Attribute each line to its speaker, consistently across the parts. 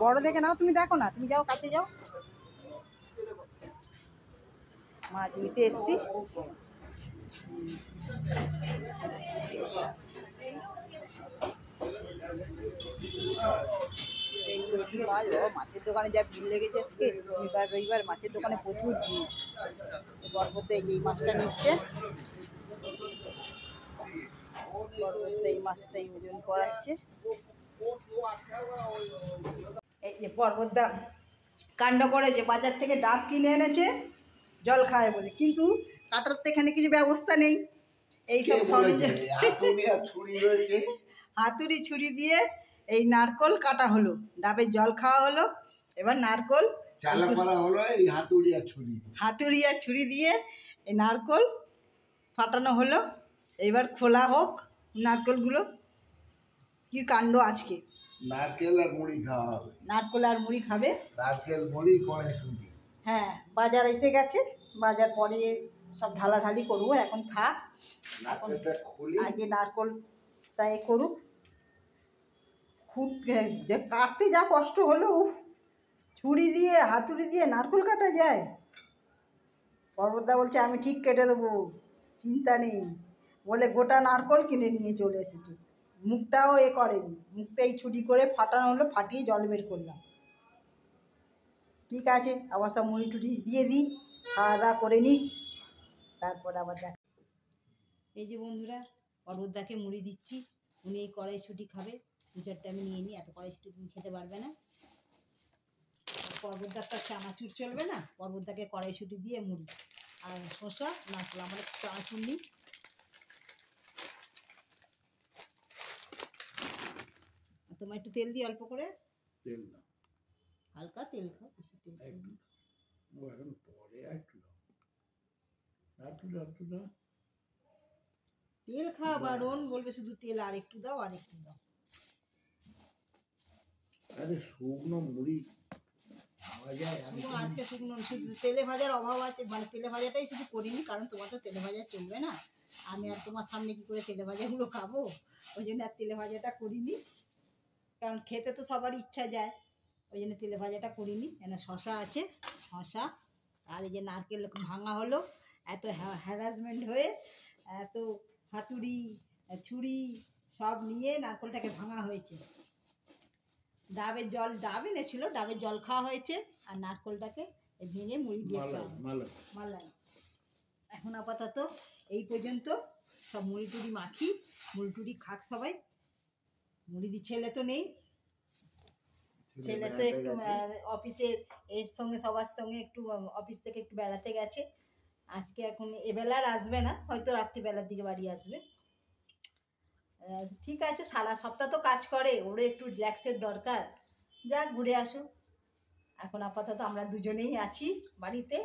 Speaker 1: বড় দেখে নাও, তুমি দেখো না, তুমি যাও কাছে যাও। মাছ নিতে এসছি। মাছের দোকানে যা ভিড় লেগেছে আজকে, শনিবার রবিবার মাছের দোকানে প্রচুর ভিড়। পর্বতে এই মাছটা নিচ্ছে, পর্বতে এই মাছটাই ওজন করাচ্ছে। এই যে পর্বতদা কাণ্ড করেছে, বাজার থেকে ডাব কিনে এনেছে জল খায় বলে, কিন্তু কাটার তো এখানে কিছু ব্যবস্থা নেই। এইসব সরঞ্জাম হাতুড়ি ছুরি দিয়ে এই নারকোল কাটা হলো, ডাবের জল খাওয়া হলো, এবার নারকোল
Speaker 2: চালা করা হলো এই হাতুড়ি আর
Speaker 1: ছুরি দিয়ে এই নারকোল ফাটানো হলো। এবার খোলা হোক নারকোলগুলো। কি কাণ্ড আজকে!
Speaker 2: নারকেল আর মুড়ি খাওয়া হবে।
Speaker 1: নারকোল আর মুড়ি খাবে,
Speaker 2: নারকেল মুড়ি কড়াইশুঁটি।
Speaker 1: হ্যাঁ, বাজার এসে গেছে, বাজার পরে সব ঢালাঢালি করবো। এখন থাক, এখন আগে নারকোলটা এ করুক। যে কাটতে যা কষ্ট হলো, উফ, ছুরি দিয়ে হাতুড়ি দিয়ে নারকোল কাটা যায়? পর্বতদা বলছে আমি ঠিক কেটে দেবো, চিন্তা নেই বলে গোটা নারকোল কিনে নিয়ে চলে এসেছে। মুখটাও এ করেনি, মুখটাই ছুরি করে ফাটানো হলো, ফাটিয়ে জল বের করলাম। ঠিক আছে, আবার সব মুড়ি টুড়ি দিয়ে দিই, খাওয়া দাওয়া করে নিই, তারপর আবার দেখ। এই যে বন্ধুরা, পর্বতদাকে মুড়ি দিচ্ছি, উনি এই কড়াইশুঁটি খাবে। দু চারটে আমি নিয়ে নিই, এত কড়াইশুঁটি তুমি খেতে পারবে না। পর্বতদার তো চানাচুর চলবে না, পর্বতদাকে কড়াইশুঁটি দিয়ে মুড়ি আর শসা নারকেল। আমার চানাচুর নিই। তোমার একটু তেল দিই, অল্প করে
Speaker 2: তেল না,
Speaker 1: হালকা তেল খাও, বেশি তেল
Speaker 2: এখন পরে একটু দাও।
Speaker 1: তেল খাওয়া বারণ, বলবে শুধু তেল আর একটু দাও, আর একটু দাও।
Speaker 2: আরে শুকনো মুড়ি খাওয়া যায়?
Speaker 1: আজকে শুকনো, শুধু তেলে ভাজার অভাব আছে, মানে তেলে ভাজাটাই শুধু করিনি, কারণ তোমার তো তেলে ভাজা চলবে না। আমি আর তোমার সামনে কি করে তেলে ভাজাগুলো খাবো, ওই জন্য আর তেলে ভাজাটা করিনি। কারণ খেতে তো সবার ইচ্ছা যায়, ওই জন্য তেলে ভাজাটা করিনি। কেন শশা আছে, শশা আর এই যে নারকেল ভাঙা হলো। এত হ্যারাসমেন্ট হয়ে, এত হাতুড়ি ছুরি সব নিয়ে নারকেলটাকে ভাঙা হয়েছে। ডাব এনেছিল, ডাবের জল খাওয়া হয়েছে, আর নারকেলটাকে ভেঙে মুড়ি দিয়ে মালাই। এখন আপাতত এই পর্যন্ত, সব মুড়ি টুড়ি মাখি, মুড়ি টুড়ি খাক সবাই। মুড়ি দি ছেলে তো নেই, ছেলে তো একটু অফিসের এর সঙ্গে সবার সঙ্গে একটু অফিস থেকে একটু বেড়াতে গেছে আজকে। এখন এবেলা আর আসবে না, হয়তো রাত্রিবেলার দিকে বাড়ি আসবে। ঠিক আছে, সারা সপ্তাহ তো কাজ করে, ওরও একটু রিল্যাক্সের দরকার, যা ঘুরে আসুক। এখন আপাতত আমরা দুজনেই আছি বাড়িতে।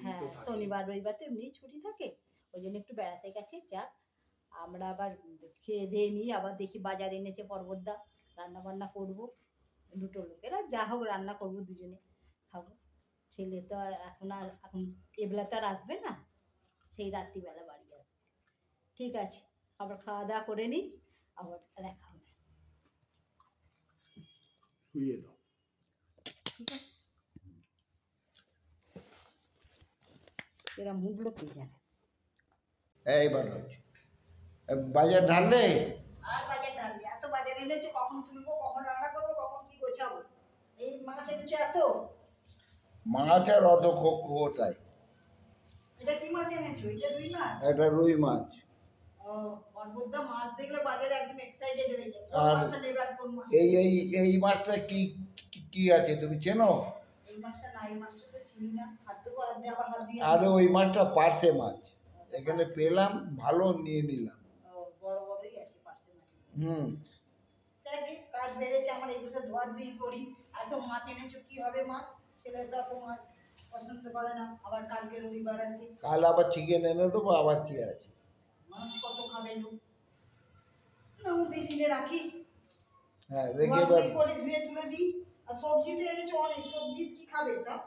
Speaker 1: হ্যাঁ, শনিবার রবিবার তো এমনি ছুটি থাকে, ওই জন্য একটু বেড়াতে গেছে। যাক, আমরা আবার খেয়ে দিয়ে নিই, আবার দেখি বাজার এনেছে পর্বতদা, রান্না বান্না করবো। দুটো লোকেরা যা হোক রান্না করবো, দুজনে খাবো। ছেলে তো এখন এবেলা তো আর আসবে না, সেই রাত্রিবেলা বাড়ি আসবে। ঠিক আছে, আবার খাওয়া দাওয়া করে নিই, আবার দেখা হবে।
Speaker 2: শুয়ে দাও।
Speaker 1: ঠিক আছে, এরা মুখগুলো কে জানে।
Speaker 2: এইবার হচ্ছে বাজার ঢাললে,
Speaker 1: আর বাজার ঢালবে, এত বাজার এনেছে, কখন তুলবো, কখন রান্না করবো, কখন কি গোছাবো। এই মাছ এনেছে এত,
Speaker 2: মাছ আর অত কোথায়?
Speaker 1: এটা কি মাছ এনেছো? এটা রুই মাছ?
Speaker 2: এটা রুই মাছ।
Speaker 1: ও, পর্বতদা মাছ দেখলে বাজারে একদম এক্সাইটেড হয়ে যায়। কোন
Speaker 2: আর
Speaker 1: মাছটা নেবে আর কোন মাছ?
Speaker 2: এই মাছটা কি আছে তুমি চেনো?
Speaker 1: এই মাছটা না, এই মাছটা তো চিনি না, হাত দেবো আর আবার হাত দিয়ে।
Speaker 2: আরে ওই মাছটা পার্শে মাছ, এখানে পেলাম, ভালো নিয়ে নিলাম।
Speaker 1: বড় বড়ই আছে পার্সে মাছ।
Speaker 2: যাকে
Speaker 1: কাজ বেড়েছে আমার, এই বছর ধোয়াধুয়ি করি। এত মাছ এনেছো, কি হবে মাছ? ছেলে তো এত মাছ পছন্দ করে না, আবার কালকে রবিবার আছে।
Speaker 2: কাল আবার চিকেন এনে দেবো, আবার কি আছে?
Speaker 1: মাছ কত খাবে লোক, বেসিনে রাখি,
Speaker 2: হ্যাঁ রেখে
Speaker 1: করে ধুয়ে তুলে দিই। আর সবজি তো এনেছো অনেক, সবজি কি খাবে সব?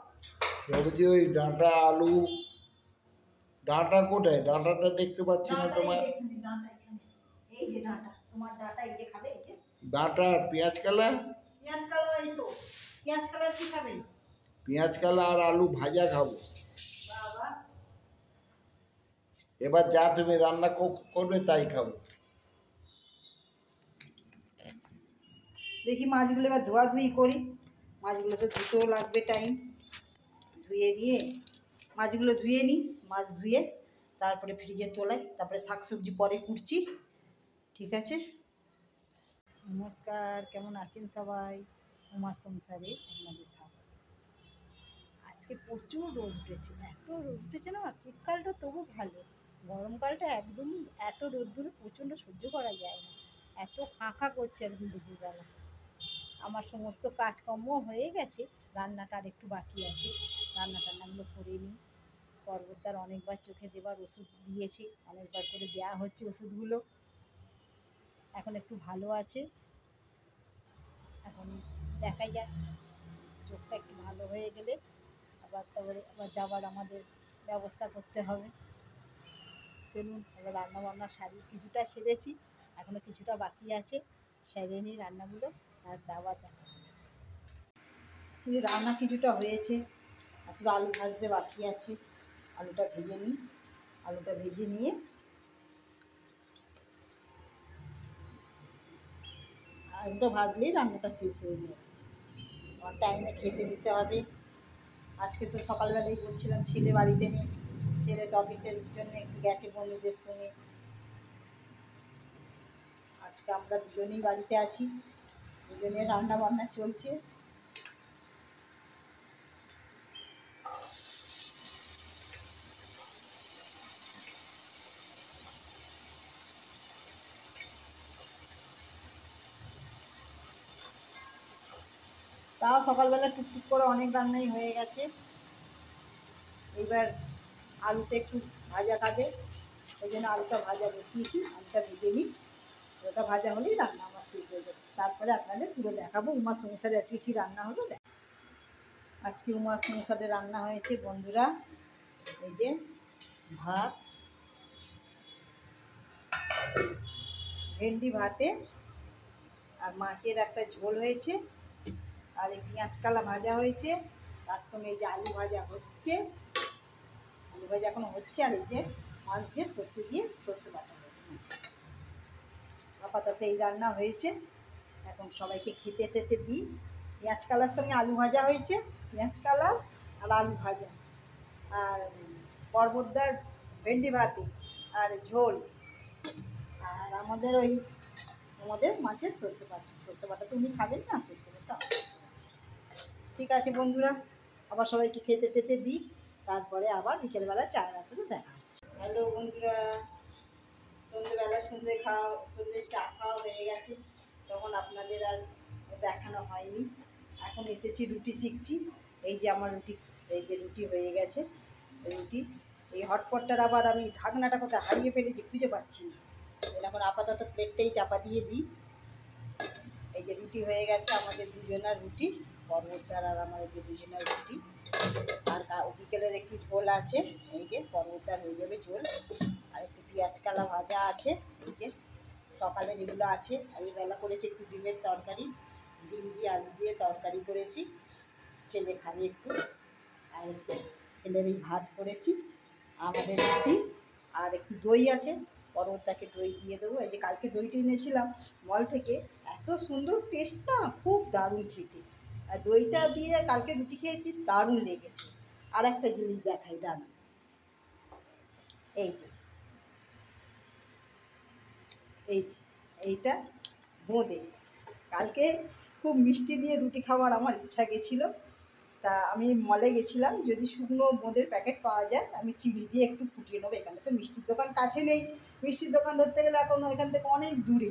Speaker 2: সবজি ওই ডাঁটা, আলু। ডাঁটা কোথায়? ডাঁটাটা দেখতে পাচ্ছি না তোমার।
Speaker 1: এই যে ডাঁটা, তোমার ডাঁটা এই যে খাবে, এই যে
Speaker 2: ডাঁটা আর পেঁয়াজ কালা।
Speaker 1: পেঁয়াজ কালো, এই তো পেঁয়াজ কালার কি খাবে?
Speaker 2: পেঁয়াজ কালা আর আলু ভাজা খাবো।
Speaker 1: বাবা,
Speaker 2: এবার যা তুমি রান্না করবে তাই খাবো।
Speaker 1: দেখি মাছগুলো এবার ধোয়াধুয়ি করি। মাছগুলো তো ধুতেও লাগবে টাইম। ধুয়ে নিয়ে মাছগুলো ধুয়ে নিই, মাছ ধুয়ে তারপরে ফ্রিজে তোলাই, তারপরে শাকসবজি পরে কুটছি। ঠিক আছে। নমস্কার, কেমন আছেন সবাই? উমার সংসারে আপনাদের স্বাগত। আজকে প্রচুর রোদ উঠেছে, এত রোদ উঠেছে না, শীতকালটা তবু ভালো, গরমকালটা একদম এত রোদ্দুরে প্রচণ্ড সহ্য করা যায় না, এত ফাঁকা করছে একদম দুপুরবেলা। আমার সমস্ত কাজকর্ম হয়ে গেছে, রান্নাটা আর একটু বাকি আছে, টান্নাগুলো করে নিই। পর্বতার অনেকবার চোখে দেবার ওষুধ দিয়েছি, অনেকবার করে দেওয়া হচ্ছে ওষুধগুলো, এখন একটু ভালো আছে। এখন দেখাই যাক, চোখটা একটু ভালো হয়ে গেলে তারপরে আবার যাবার আমাদের ব্যবস্থা করতে হবে। চলুন এবার রান্নাবান্না সারি, কিছুটা সেরেছি, এখনও কিছুটা বাকি আছে, সেরে নিই রান্নাগুলো, আর আবার দেখা। রান্না কিছুটা হয়েছে, আর শুধু আলু ভাজতে বাকি আছে। আলুটা ভেজে নিই, আলুটা ভেজে নিয়ে আলুটা ভাজলেই রান্নাটা শেষ হয়ে যাবে। আমার টাইমে খেতে দিতে হবে। আজকে তো সকালবেলাই বলছিলাম ছেলে বাড়িতে নেই, ছেলে তো অফিসের জন্য একটু গেছে বন্ধুদের সঙ্গে। আজকে আমরা দুজনেই বাড়িতে আছি, দুজনের রান্না বান্না চলছে। তাও সকালবেলা টুকটুক করে অনেক রান্নাই হয়ে গেছে। এবার আলুটা একটু ভাজা খাবে, ওই জন্য আলুটা ভাজা বসিয়েছি, আলুটা ভেজে নিই, ওটা ভাজা হলেই রান্না আমার শেষ হয়ে যাবে। তারপরে আপনাদের পুরো দেখাবো উমার সংসারে আজকে কী রান্না হলো। আজকে উমার সংসারে রান্না হয়েছে বন্ধুরা, এই যে ভাত, ভেন্ডি ভাতে, আর মাছের একটা ঝোল হয়েছে, আর এই পেঁয়াজ কালা ভাজা হয়েছে, তার সঙ্গে এই যে আলু ভাজা হচ্ছে, আলু ভাজা এখন হচ্ছে, আর এই যে মাছ দিয়ে সর্ষে বাটা হয়েছে মাছে। আপাতত এই রান্না হয়েছে, এখন সবাইকে খেতে টেতে দিই। পেঁয়াজ কালার সঙ্গে আলু ভাজা হয়েছে, পেঁয়াজ কালা আর আলু ভাজা, আর পর্বতদার ভেন্ডি ভাতে আর ঝোল, আর আমাদের মাছের সর্ষে বাটা তো উনি খাবেন না, সর্ষে বাটা। ঠিক আছে বন্ধুরা, আবার সবাইকে খেতে টেতে দিই, তারপরে আবার বিকেলবেলা চায়ের সাথে দেখা হচ্ছে। হ্যালো বন্ধুরা, সন্ধ্যেবেলা সন্ধ্যের চা খাওয়া হয়ে গেছে, তখন আপনাদের আর দেখানো হয়নি। এখন এসেছি রুটি শিখছি। এই যে আমার রুটি, এই যে রুটি হয়ে গেছে, রুটি। এই হটপটটার আবার আমি ঢাকনাটা কোথায় হারিয়ে ফেলেছি, খুঁজে পাচ্ছি না। এখন আপাতত প্লেটটাই চাপা দিয়ে দিই। এই যে রুটি হয়ে গেছে, আমাদের দুজনার রুটি, পর্বতদার আর আমার এই যে দুজনার রুটি। আর বিকেলের একটু ঝোল আছে, এই যে পর্বতদার হয়ে যাবে ঝোল, আর একটু পেঁয়াজ কালা ভাজা আছে, এই যে সকালের এগুলো আছে। আর এই বেলা করেছি একটু ডিমের তরকারি, ডিম দিয়ে আলু দিয়ে তরকারি করেছি, ছেলে খাবে একটু। আর একটু ছেলের এই ভাত করেছি, আমাদের রুটি, আর একটু দই আছে, পর্বতটাকে দই দিয়ে দেবো। এই যে কালকে দইটা এনেছিলাম মল থেকে, এত সুন্দর টেস্ট না, খুব দারুণ খেতে। আর দইটা দিয়ে কালকে রুটি খেয়েছি, দারুণ লেগেছে। আর একটা জিনিস দেখাই, দারুণ, এই যে এইটা বোঁদে। কালকে খুব মিষ্টি দিয়ে রুটি খাওয়ার আমার ইচ্ছা গেছিলো, তা আমি মলে গেছিলাম, যদি শুকনো বোঁদের প্যাকেট পাওয়া যায় আমি চিনি দিয়ে একটু ফুটিয়ে নেবো। এখানে তো মিষ্টির দোকান কাছে নেই, মিষ্টির দোকান ধরতে গেলে এখন এখান থেকে অনেক দূরে।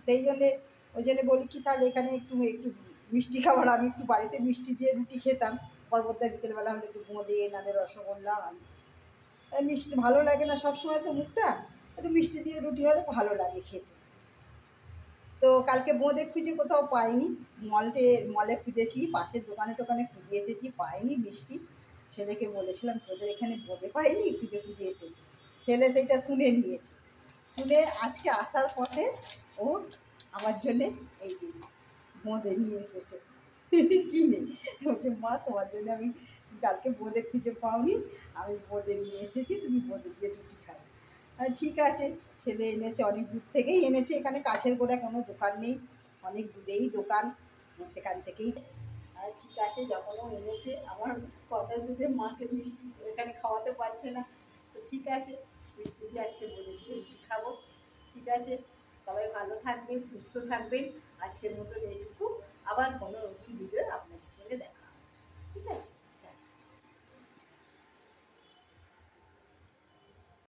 Speaker 1: সেই জন্যে ওই জন্যে বলি কি, তাহলে এখানে একটু একটু মিষ্টি খাবার, আমি একটু বাড়িতে মিষ্টি দিয়ে রুটি খেতাম। পর্বতটা বিকেলবেলা হলে একটু বোঁদে নালে রসগোল্লা, মিষ্টি ভালো লাগে না সবসময় তো মুখটা, একটু মিষ্টি দিয়ে রুটি হলে ভালো লাগে খেতে। তো কালকে বোঁদে খুঁজে কোথাও পাইনি, মলে খুঁজেছি, পাশের দোকানে টোকানে খুঁজে এসেছি, পাইনি মিষ্টি। ছেলেকে বলেছিলাম তোদের এখানে বোঁদে পাইনি, খুঁজে খুঁজে এসেছি। ছেলে সেইটা শুনে নিয়েছে, শুনে আজকে আসার পথে ও আমার জন্যে এই যে বোঁদে নিয়ে এসেছে কিনে। বলছে মা তোমার জন্য আমি কালকে বোঁদে খুঁজে পাওনি, আমি বোঁদে নিয়ে এসেছি, তুমি বোঁদে দিয়ে রুটি খাবে। আর ঠিক আছে, ছেলে এনেছে, অনেক দূর থেকেই এনেছে, এখানে কাছের গোড়ায় কোনো দোকান নেই, অনেক দূরেই দোকান, সেখান থেকেই। আর ঠিক আছে, যখন ও এনেছে আমার কথা শুনে মাকে মিষ্টি এখানে খাওয়াতে পারছে না, তো ঠিক আছে মিষ্টি দিয়ে আজকে বলে দিয়ে রুটি খাবো। ঠিক আছে, সবাই ভালো থাকবেন, সুস্থ থাকবেন, আজকের মতন এইটুকু। আবার কোনো নতুন ভিডিও আপনাদের সঙ্গে দেখা হবে। ঠিক আছে।